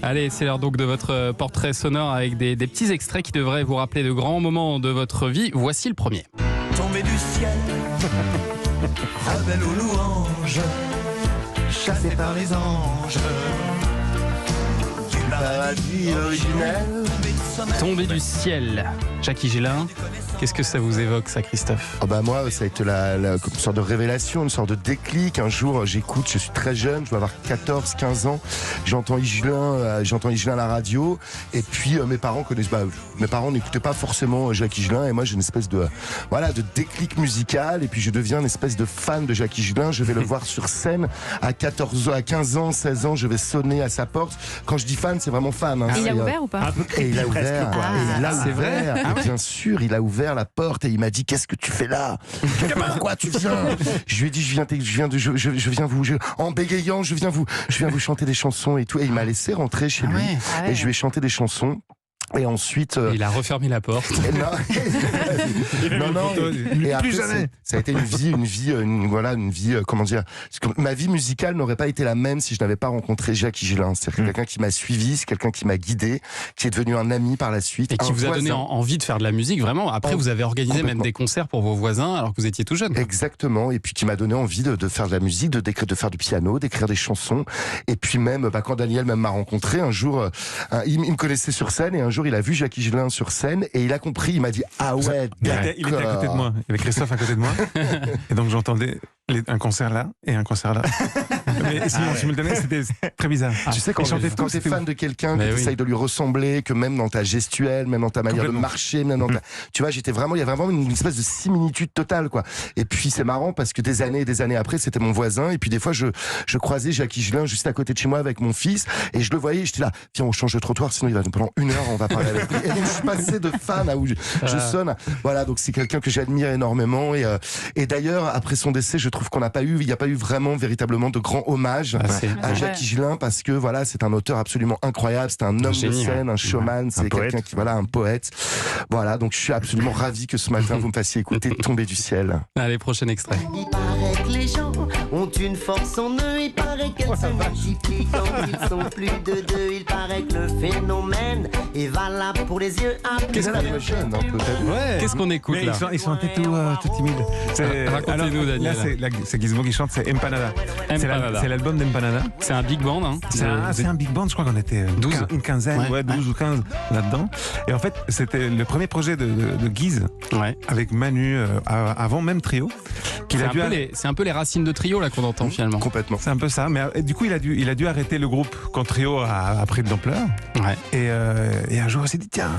Allez, c'est l'heure donc de votre portrait sonore avec des petits extraits qui devraient vous rappeler de grands moments de votre vie. Voici le premier. Tombé du ciel, rebelle aux louanges, chassé par les anges, du paradis originel. Tombé du ciel. Jackie Gélin, qu'est-ce que ça vous évoque, ça, Christophe? Moi, ça a été une sorte de révélation, une sorte de déclic. Un jour, j'écoute, je suis très jeune, je dois avoir 14, 15 ans. J'entends Higelin à la radio. Et puis, mes parents n'écoutaient pas forcément Jackie Higelin. Et moi, j'ai une espèce de déclic musical. Et puis, je deviens une espèce de fan de Jackie Higelin. Je vais le voir sur scène à 15 ans, 16 ans. Je vais sonner à sa porte. Quand je dis fan, c'est vraiment fan. Hein. Et il a ouvert ou pas? Et il a ouvert. Et il a C'est vrai? ouvert. Bien sûr, il a ouvert la porte et il m'a dit: qu'est-ce que tu fais là? Pourquoi tu viens? Je lui ai dit: je viens vous, en bégayant, je viens vous chanter des chansons et tout. Et il m'a laissé rentrer chez lui et je lui ai chanté des chansons. Et ensuite, il a refermé la porte. Non. Et après, ça a été une vie, comment dire, ma vie musicale n'aurait pas été la même si je n'avais pas rencontré Jackie Higelin. C'est quelqu'un qui m'a suivi, c'est quelqu'un qui m'a guidé, qui est devenu un ami par la suite. Et qui vous a donné envie de faire de la musique, vraiment. Après, vous avez organisé même des concerts pour vos voisins alors que vous étiez tout jeune. Exactement. Et puis qui m'a donné envie de faire de la musique, de faire du piano, d'écrire des chansons. Et puis même, quand Daniel m'a rencontré, un jour, il me connaissait sur scène et un jour, il a vu Jackie Higelin sur scène et il a compris, il m'a dit: ah ouais, il était à côté de moi, il y avait Christophe à côté de moi et donc j'entendais un concert là et un concert là. Mais sinon, en simultané, c'était très bizarre. Tu sais, quand t'es fan de quelqu'un, que tu essayes de lui ressembler, que même dans ta gestuelle, même dans ta manière de marcher, même dans tu vois, il y avait vraiment une espèce de similitude totale, quoi. Et puis c'est marrant parce que des années et des années après, c'était mon voisin. Et puis des fois, je croisais Jackie Higelin juste à côté de chez moi avec mon fils et je le voyais. J'étais là: tiens, on change de trottoir, sinon pendant 1 heure, on va parler avec lui. Et donc, je suis passé de fan à où je sonne. Voilà, donc c'est quelqu'un que j'admire énormément. Et d'ailleurs, après son décès, je trouve il n'y a pas eu vraiment, véritablement de grand hommage à Jackie Higelin parce que voilà, c'est un auteur absolument incroyable, c'est un homme de scène, un showman, c'est quelqu'un qui, un poète. Voilà, donc je suis absolument ravi que ce matin vous me fassiez écouter Tombé du ciel. Allez, prochain extrait. Il paraît que les gens ont une force en eux, il paraît qu'elle se multiplie quand ils sont plus de deux, il paraît que le phénomène est valable pour les yeux. Qu'est-ce qu'on écoute là? Ils sont tout timides. Racontez-nous, Daniel. Là, c'est Gizmo qui chante, c'est Empanada. C'est l'album d'Empanada. C'est un big band, hein? C'est un big band, je crois qu'on était 12. Une quinzaine, 12 ou 15 là-dedans. Et en fait, c'était le premier projet de Giz avec Manu, avant même Trio. C'est un peu les racines de Trio là qu'on entend finalement. Complètement. C'est un peu ça, mais du coup il a dû arrêter le groupe quand Trio a pris de l'ampleur. Et un jour il s'est dit: tiens,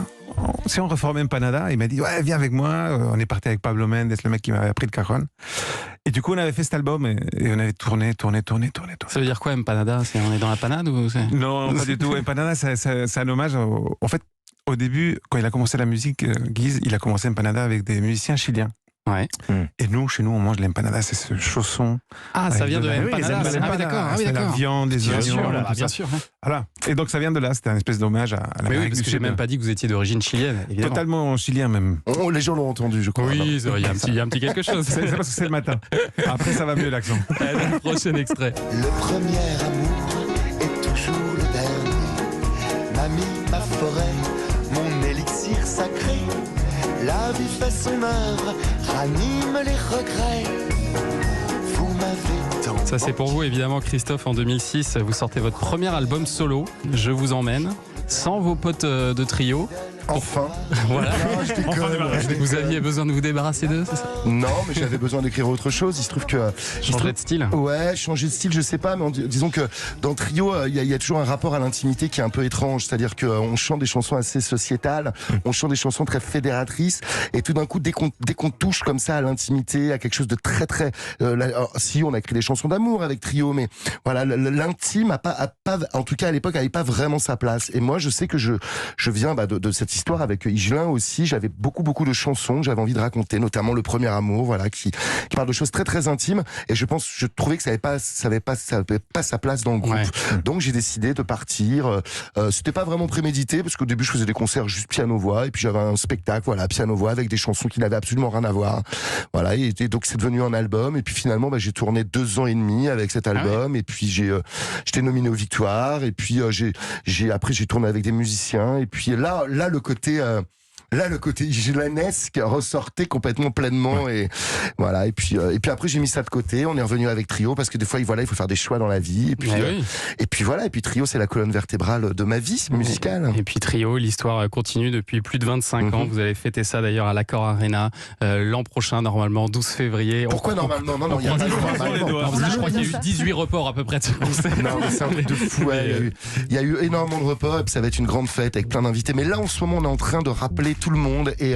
si on reformait Empanada, il m'a dit: ouais, viens avec moi. On est parti avec Pablo Mendes, le mec qui m'avait appris le cajon. Et du coup on avait fait cet album et on avait tourné. Ça veut dire quoi, Empanada? On est dans la panade ou c'est... Non, pas du tout. Empanada, c'est un hommage en fait, au début, quand il a commencé la musique, Giz, il a commencé Empanada avec des musiciens chiliens. Et nous, chez nous, on mange l'empanada, c'est ce chausson. Ah, ça vient de l'empanada. D'accord. C'est la viande, des oignons. Bien sûr. Voilà. Et donc ça vient de là, c'était un espèce d'hommage à l'Amérique. Mais oui, parce que j'ai même pas dit que vous étiez d'origine chilienne, évidemment. Totalement chilien même. Les gens l'ont entendu, je crois. Oui, il y a un petit quelque chose. C'est parce que c'est le matin. Après, ça va mieux l'accent. Allez, prochain extrait. Le premier amour est toujours le dernier. Mamie, ma forêt, mon élixir sacré. La vie fait son œuvre, ranime les regrets. Vous m'avez tant. Ça, c'est pour vous, évidemment, Christophe. En 2006, vous sortez votre premier album solo, Je vous emmène, sans vos potes de Trio. Enfin. Voilà. Non, je déconne. Vous aviez besoin de vous débarrasser d'eux, c'est ça? Non, mais j'avais besoin d'écrire autre chose. Il se trouve que... Changer de style. Ouais, changer de style, je sais pas, mais disons que dans Trio, il y a toujours un rapport à l'intimité qui est un peu étrange. C'est-à-dire qu'on chante des chansons assez sociétales, on chante des chansons très fédératrices, et tout d'un coup, dès qu'on touche comme ça à l'intimité, à quelque chose de très très... si, on a écrit des chansons d'amour avec Trio, mais voilà, l'intime a pas, en tout cas à l'époque, avait pas vraiment sa place. Et moi, je sais que je viens de cette histoire avec Higelin aussi. J'avais beaucoup de chansons que j'avais envie de raconter, notamment Le Premier Amour, voilà, qui parle de choses très très intimes. Et je trouvais que ça avait pas sa place dans le groupe. Ouais. Donc j'ai décidé de partir. C'était pas vraiment prémédité parce qu'au début je faisais des concerts juste piano-voix et puis j'avais un spectacle, voilà, piano-voix avec des chansons qui n'avaient absolument rien à voir. Voilà, et donc c'est devenu un album. Et puis finalement, j'ai tourné 2 ans et demi avec cet album. Et puis j'étais nominé aux Victoires. Et puis après j'ai tourné avec des musiciens. Et puis là le côté gilanesque ressortait complètement pleinement. Ouais. Et voilà. Et puis après j'ai mis ça de côté. On est revenu avec Trio parce que des fois il faut faire des choix dans la vie. Et puis et puis voilà. Et puis Trio, c'est la colonne vertébrale de ma vie musicale. Et puis Trio, l'histoire continue depuis plus de 25 ans. Vous allez fêter ça d'ailleurs à l'Accor Arena l'an prochain, normalement 12 février. Pourquoi normalement? Non, il y a pas normalement. Je crois qu'il y a eu 18 reports à peu près de ce concert. Non, mais c'est un truc de fou. Il y a eu énormément de reports et puis ça va être une grande fête avec plein d'invités. Mais là en ce moment, on est en train de rappeler tout le monde et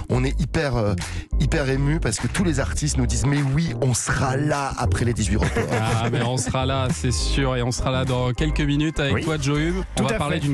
on est hyper ému parce que tous les artistes nous disent mais oui, on sera là après les 18 reports. Ah, mais on sera là, c'est sûr, et on sera là dans quelques minutes avec toi, Joe Hub. On va parler d'une grande